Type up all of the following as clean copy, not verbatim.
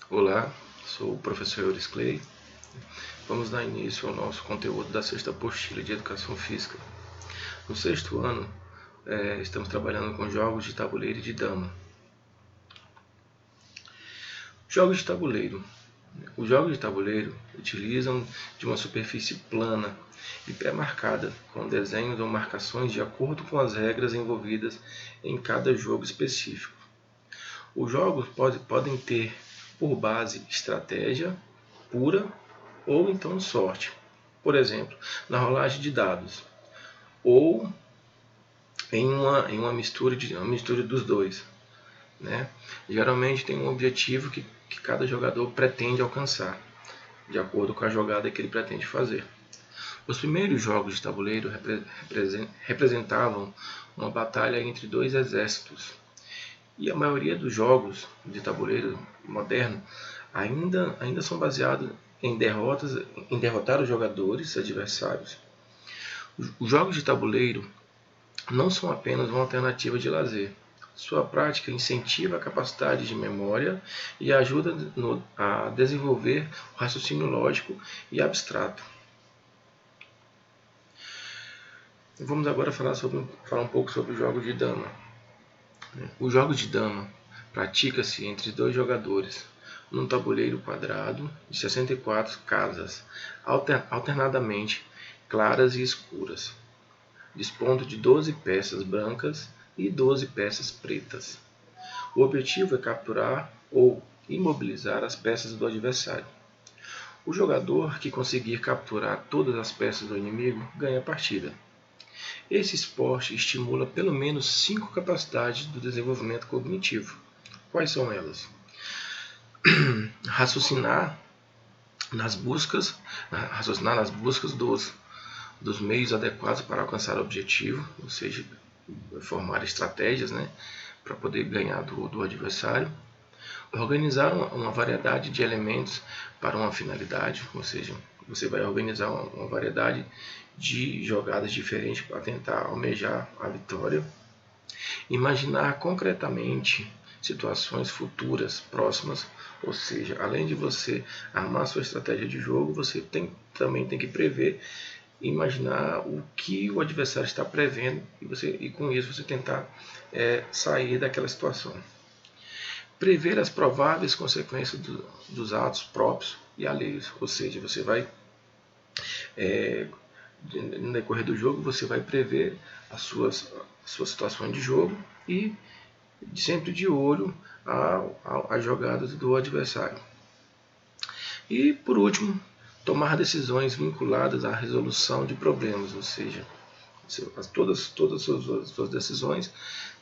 Olá, sou o professor Euris Clay. Vamos dar início ao nosso conteúdo da sexta apostila de Educação Física. No sexto ano, estamos trabalhando com jogos de tabuleiro e de dama. Jogos de tabuleiro. Os jogos de tabuleiro utilizam de uma superfície plana e pré-marcada, com desenhos ou marcações de acordo com as regras envolvidas em cada jogo específico. Os jogos podem ter por base estratégia pura ou então sorte. Por exemplo, na rolagem de dados, ou em uma mistura dos dois. Né? Geralmente tem um objetivo que cada jogador pretende alcançar, de acordo com a jogada que ele pretende fazer. Os primeiros jogos de tabuleiro representavam uma batalha entre dois exércitos. E a maioria dos jogos de tabuleiro moderno ainda são baseados em derrotar os jogadores adversários. Os jogos de tabuleiro não são apenas uma alternativa de lazer. Sua prática incentiva a capacidade de memória e ajuda a desenvolver o raciocínio lógico e abstrato. Vamos agora falar um pouco sobre os jogos de dama. Os jogos de dama pratica-se entre dois jogadores, num tabuleiro quadrado de 64 casas, alternadamente claras e escuras, dispondo de 12 peças brancas e 12 peças pretas. O objetivo é capturar ou imobilizar as peças do adversário. O jogador que conseguir capturar todas as peças do inimigo ganha a partida. Esse esporte estimula pelo menos 5 capacidades do desenvolvimento cognitivo. Quais são elas? Raciocinar nas buscas dos meios adequados para alcançar o objetivo, ou seja, formar estratégias, né, para poder ganhar do adversário. Organizar uma variedade de elementos para uma finalidade, ou seja, você vai organizar uma variedade de jogadas diferentes para tentar almejar a vitória. Imaginar concretamente situações futuras, próximas, ou seja, além de você armar sua estratégia de jogo, você também tem que prever, imaginar o que o adversário está prevendo e com isso você tentar sair daquela situação. Prever as prováveis consequências dos atos próprios e alheios, ou seja, você vai no decorrer do jogo você vai prever as suas situações de jogo e sempre de olho às jogadas do adversário. E por último, tomar decisões vinculadas à resolução de problemas, ou seja, todas as suas decisões,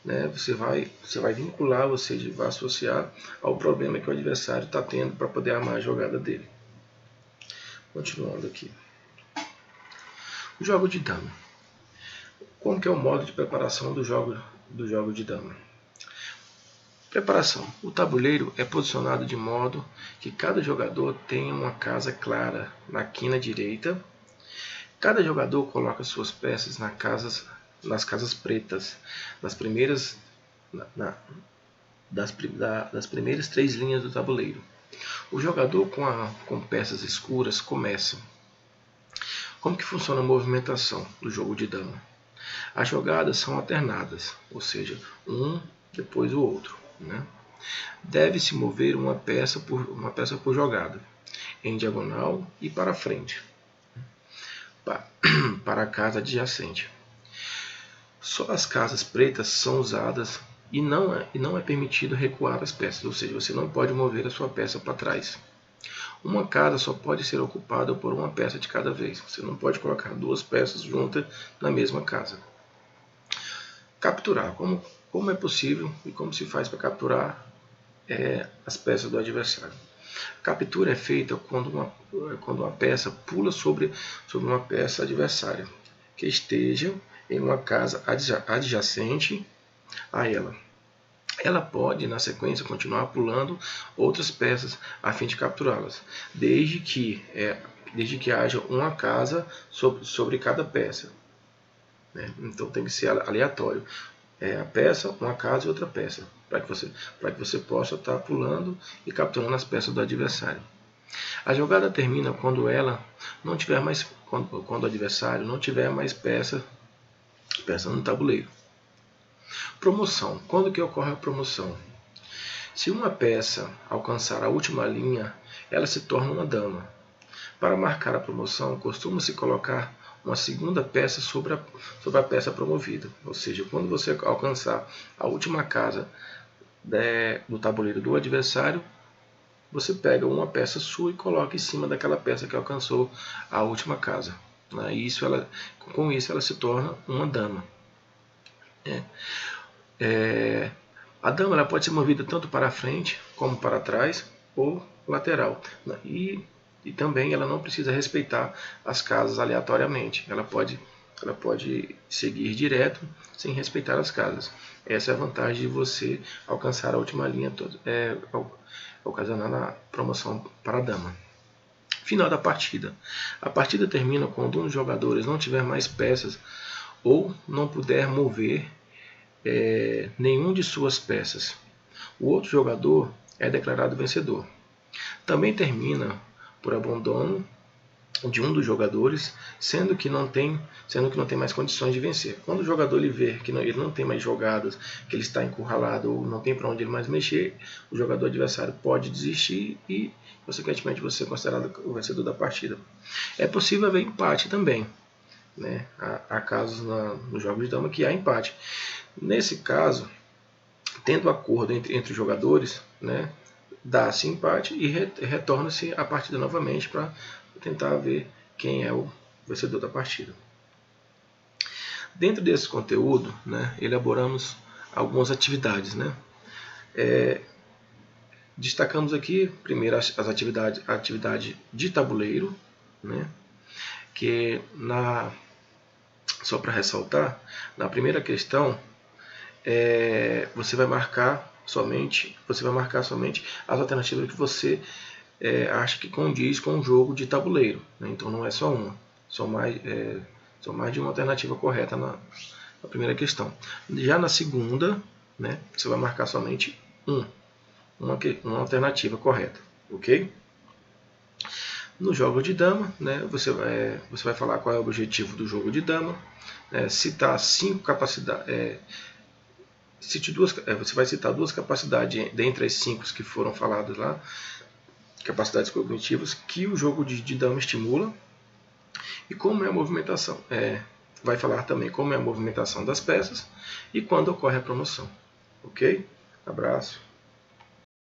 né, você vai vincular, ou seja, vai associar ao problema que o adversário está tendo para poder armar a jogada dele. Continuando aqui. O jogo de dama. Como que é o modo de preparação do jogo de dama? Preparação. O tabuleiro é posicionado de modo que cada jogador tenha uma casa clara na quina direita. Cada jogador coloca suas peças nas casas pretas, das primeiras 3 linhas do tabuleiro. O jogador com peças escuras começa. Como que funciona a movimentação do jogo de dama? As jogadas são alternadas, ou seja, um depois o outro. Né? Deve-se mover uma peça por jogada, em diagonal e para frente, para a casa adjacente. Só as casas pretas são usadas e não é permitido recuar as peças, ou seja, você não pode mover a sua peça para trás. Uma casa só pode ser ocupada por uma peça de cada vez. Você não pode colocar 2 peças juntas na mesma casa. Capturar. Como é possível e como se faz para capturar as peças do adversário? A captura é feita quando uma peça pula sobre uma peça adversária que esteja em uma casa adjacente a ela. Ela pode, na sequência, continuar pulando outras peças a fim de capturá-las, desde que haja uma casa sobre cada peça. Né? Então tem que ser aleatório. a peça, uma casa e outra peça, para que você possa estar pulando e capturando as peças do adversário. A jogada termina quando ela não tiver mais, quando o adversário não tiver mais peça no tabuleiro. Promoção. Quando que ocorre a promoção? Se uma peça alcançar a última linha, ela se torna uma dama. Para marcar a promoção, costuma-se colocar uma segunda peça sobre a peça promovida. Ou seja, quando você alcançar a última casa do tabuleiro do adversário, você pega uma peça sua e coloca em cima daquela peça que alcançou a última casa. Com isso ela se torna uma dama. A dama ela pode ser movida tanto para frente como para trás ou lateral. E também ela não precisa respeitar as casas aleatoriamente. Ela pode seguir direto sem respeitar as casas. Essa é a vantagem de você alcançar a última linha, ocasionando a promoção para a dama. Final da partida. A partida termina quando um dos jogadores não tiver mais peças ou não puder mover nenhum de suas peças. O outro jogador é declarado vencedor. Também termina por abandono de um dos jogadores, sendo que não tem mais condições de vencer. Quando o jogador ele vê que ele não tem mais jogadas, que ele está encurralado ou não tem para onde ele mais mexer, o jogador adversário pode desistir e, consequentemente, você é considerado o vencedor da partida. É possível haver empate também. Né? Há casos nos jogos de dama que há empate. Nesse caso, tendo acordo entre os jogadores, né, dá-se empate e retorna-se a partida novamente para tentar ver quem é o vencedor da partida. Dentro desse conteúdo, né, elaboramos algumas atividades. Né? Destacamos aqui, primeiro, a atividade de tabuleiro, né, que só para ressaltar, na primeira questão, você vai marcar somente as alternativas que você acha que condiz com o jogo de tabuleiro. Né? Então não é só uma, são mais de uma alternativa correta na primeira questão. Já na segunda, né, você vai marcar somente uma alternativa correta, ok? No jogo de dama, né, você vai falar qual é o objetivo do jogo de dama, citar 5 capacidades. Você vai citar 2 capacidades dentre as 5 que foram faladas lá, capacidades cognitivas que o jogo de dama estimula, e como é a movimentação. Vai falar também como é a movimentação das peças e quando ocorre a promoção. Ok? Abraço.